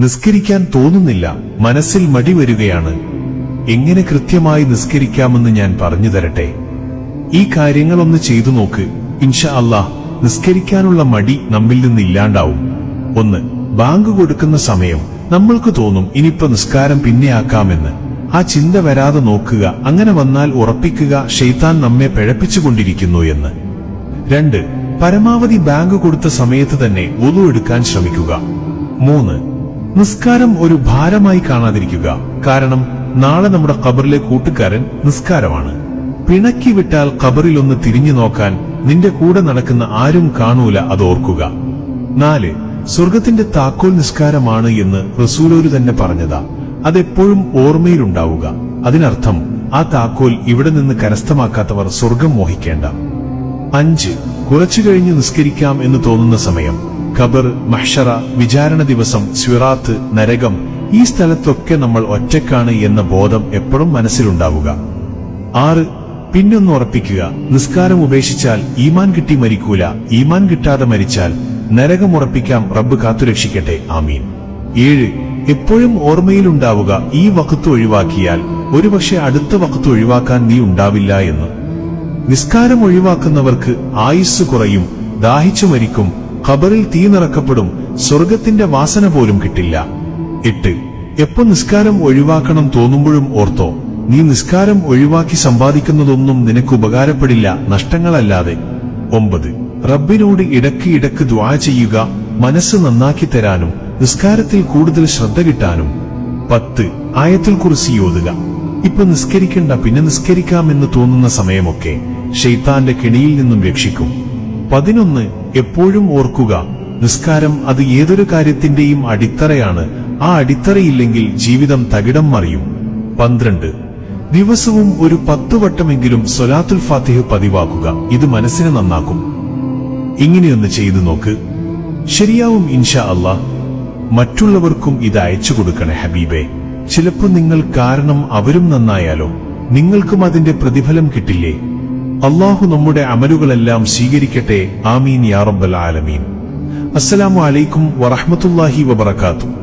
നിസ്കരിക്കാൻ തോന്നുന്നില്ല, മനസ്സിൽ മടി വരികയാണ്. എങ്ങനെ കൃത്യമായി നിസ്കരിക്കാമെന്ന് ഞാൻ പറഞ്ഞു തരട്ടെ. ഈ കാര്യങ്ങളൊന്ന് ചെയ്തു നോക്ക്. ഇൻഷാ അല്ലാഹ് നിസ്കരിക്കാനുള്ള മടി നമ്മിൽ നിന്ന് ഇല്ലാണ്ടാവും. 1. ബാങ്ക് കൊടുക്കുന്ന സമയം നമ്മൾക്ക് തോന്നും ഇനിയിപ്പോ നിസ്കാരം പിന്നെയാക്കാമെന്ന്. ആ ചിന്ത വരാതെ നോക്കുക. അങ്ങനെ വന്നാൽ ഉറപ്പിക്കുക ശൈത്താൻ നമ്മെ പിഴപ്പിച്ചുകൊണ്ടിരിക്കുന്നു എന്ന്. 2. പരമാവധി ബാങ്ക് കൊടുത്ത സമയത്ത് തന്നെ വുളു എടുക്കാൻ ശ്രമിക്കുക. 3. നിസ്കാരം ഒരു ഭാരമായി കാണാതിരിക്കുക. കാരണം നാളെ നമ്മുടെ ഖബറിലെ കൂട്ടുകാരൻ നിസ്കാരമാണ്. പിണക്കി വിട്ടാൽ ഖബറിലൊന്ന് തിരിഞ്ഞു നോക്കാൻ നിന്റെ കൂടെ നടക്കുന്ന ആരും കാണൂല, അതോർക്കുക. 4. സ്വർഗത്തിന്റെ താക്കോൽ നിസ്കാരമാണ് എന്ന് റസൂലോര് തന്നെ പറഞ്ഞതാ. അതെപ്പോഴും ഓർമ്മയിലുണ്ടാവുക. അതിനർത്ഥം ആ താക്കോൽ ഇവിടെ നിന്ന് കരസ്ഥമാക്കാത്തവർ സ്വർഗം മോഹിക്കേണ്ട. 5. കുറച്ചു കഴിഞ്ഞ് നിസ്കരിക്കാം എന്ന് തോന്നുന്ന സമയം ഖബർ, മഹ്ശറ, വിചാരണ ദിവസം, സിറാത്ത്, നരകം, ഈ സ്ഥലത്തൊക്കെ നമ്മൾ ഒറ്റക്കാണ് എന്ന ബോധം എപ്പോഴും മനസ്സിലുണ്ടാവുക. 6. പിന്നൊന്ന് ഉറപ്പിക്കുക, നിസ്കാരം ഉപേക്ഷിച്ചാൽ ഈമാൻ കിട്ടി മരിക്കൂല, ഈമാൻ കിട്ടാതെ മരിച്ചാൽ നരകമുറപ്പിക്കാം. റബ്ബ് കാത്തുരക്ഷിക്കട്ടെ, ആമീൻ. 7. എപ്പോഴും ഓർമ്മയിലുണ്ടാവുക, ഈ വഖത്ത് ഒഴിവാക്കിയാൽ ഒരുപക്ഷെ അടുത്ത വഖത്ത് ഒഴിവാക്കാൻ നീ ഉണ്ടാവില്ല എന്ന്. നിസ്കാരം ഒഴിവാക്കുന്നവർക്ക് ആയുസ് കുറയും, ദാഹിച്ചു മരിക്കും, ഖബറിൽ തീ നിറക്കപ്പെടും, സ്വർഗത്തിന്റെ വാസന പോലും കിട്ടില്ല. 8. എപ്പോ നിസ്കാരം ഒഴിവാക്കണം തോന്നുമ്പോഴും ഓർത്തോ, നീ നിസ്കാരം ഒഴിവാക്കി സമ്പാദിക്കുന്നതൊന്നും നിനക്ക് ഉപകാരപ്പെടില്ല, നഷ്ടങ്ങളല്ലാതെ. 9. റബ്ബിനോട് ഇടയ്ക്ക് ദുആ ചെയ്യുക, മനസ്സ് നന്നാക്കി തരാനും നിസ്കാരത്തിൽ കൂടുതൽ ശ്രദ്ധ കിട്ടാനും. 10. ആയത്തുൽ കുർസി ഓതുക. ഇപ്പൊ നിസ്കരിക്കണ്ട, പിന്നെ നിസ്കരിക്കാമെന്ന് തോന്നുന്ന സമയമൊക്കെ ശൈത്താന്റെ കെണിയിൽ നിന്നും രക്ഷിക്കും. 11. എപ്പോഴും ഓർക്കുക, നിസ്കാരം അത് ഏതൊരു കാര്യത്തിന്റെയും അടിത്തറയാണ്. ആ അടിത്തറയില്ലെങ്കിൽ ജീവിതം തകിടം മറിയും. 12. ദിവസവും ഒരു 10 വട്ടമെങ്കിലും സ്വലാത്തുൽ ഫാത്തിഹ പതിവാക്കുക. ഇത് മനസ്സിനെ നന്നാക്കും. ഇങ്ങനെയൊന്ന് ചെയ്തു നോക്ക്, ശരിയാവും ഇൻഷാ അല്ലാഹ്. മറ്റുള്ളവർക്കും ഇത് അയച്ചു കൊടുക്കണേ ഹബീബേ. ചിലപ്പോ നിങ്ങൾ കാരണം അവരും നന്നായാലോ, നിങ്ങൾക്കും അതിന്റെ പ്രതിഫലം കിട്ടില്ലേ? അല്ലാഹു നമ്മുടെ അമലുകളെല്ലാം സ്വീകരിക്കട്ടെ, ആമീൻ യാ റബ്ബൽ ആലമീൻ. അസ്സലാമു അലൈക്കും വറഹ്മത്തുള്ളാഹി വബറകാതുഹു.